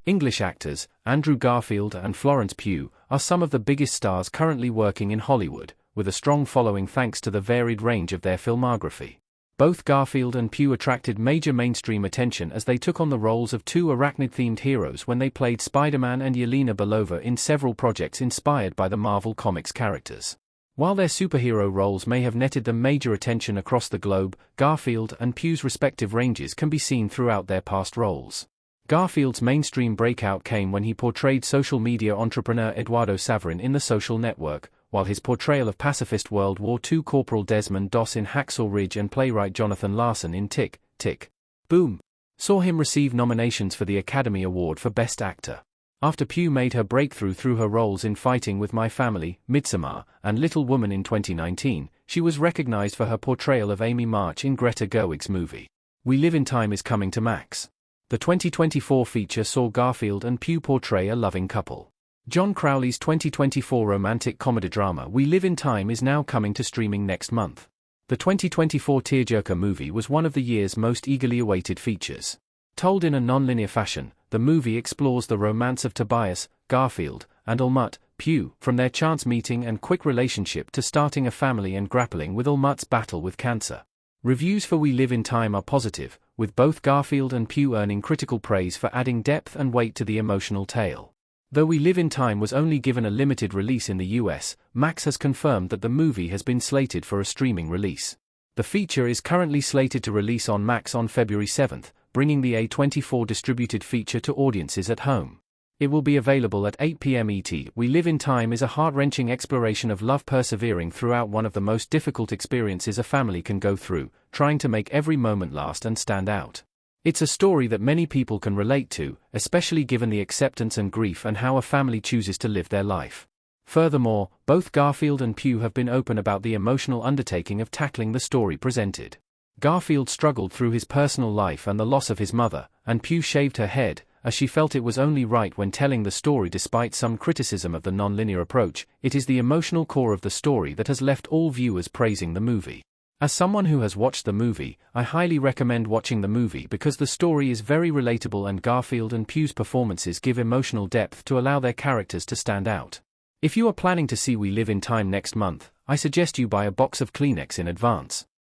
English actors, Andrew Garfield and Florence Pugh, are some of the biggest stars currently working in Hollywood, with a strong following thanks to the varied range of their filmography. Both Garfield and Pugh attracted major mainstream attention as they took on the roles of two arachnid-themed heroes when they played Spider-Man and Yelena Belova in several projects inspired by the Marvel Comics characters. While their superhero roles may have netted them major attention across the globe, Garfield and Pugh's respective ranges can be seen throughout their past roles. Garfield's mainstream breakout came when he portrayed social media entrepreneur Eduardo Saverin in The Social Network, while his portrayal of pacifist World War II Corporal Desmond Doss in Hacksaw Ridge and playwright Jonathan Larson in Tick, Tick, Boom saw him receive nominations for the Academy Award for Best Actor. After Pugh made her breakthrough through her roles in Fighting with My Family, Midsommar, and Little Woman in 2019, she was recognized for her portrayal of Amy March in Greta Gerwig's movie We Live in Time is coming to Max. The 2024 feature saw Garfield and Pugh portray a loving couple. John Crowley's 2024 romantic comedy drama We Live in Time is now coming to streaming next month. The 2024 Tearjerker movie was one of the year's most eagerly awaited features. Told in a non-linear fashion, the movie explores the romance of Tobias, Garfield, and Ulmut, Pugh, from their chance meeting and quick relationship to starting a family and grappling with Ulmut's battle with cancer. Reviews for We Live in Time are positive, with both Garfield and Pugh earning critical praise for adding depth and weight to the emotional tale. Though We Live in Time was only given a limited release in the US, Max has confirmed that the movie has been slated for a streaming release. The feature is currently slated to release on Max on February 7th, bringing the A24 distributed feature to audiences at home. It will be available at 8 p.m. ET. We Live in Time is a heart-wrenching exploration of love persevering throughout one of the most difficult experiences a family can go through, trying to make every moment last and stand out. It's a story that many people can relate to, especially given the acceptance and grief and how a family chooses to live their life. Furthermore, both Garfield and Pugh have been open about the emotional undertaking of tackling the story presented. Garfield struggled through his personal life and the loss of his mother, and Pugh shaved her head, as she felt it was only right when telling the story despite some criticism of the non-linear approach. It is the emotional core of the story that has left all viewers praising the movie. As someone who has watched the movie, I highly recommend watching the movie because the story is very relatable and Garfield and Pugh's performances give emotional depth to allow their characters to stand out. If you are planning to see We Live in Time next month, I suggest you buy a box of Kleenex in advance.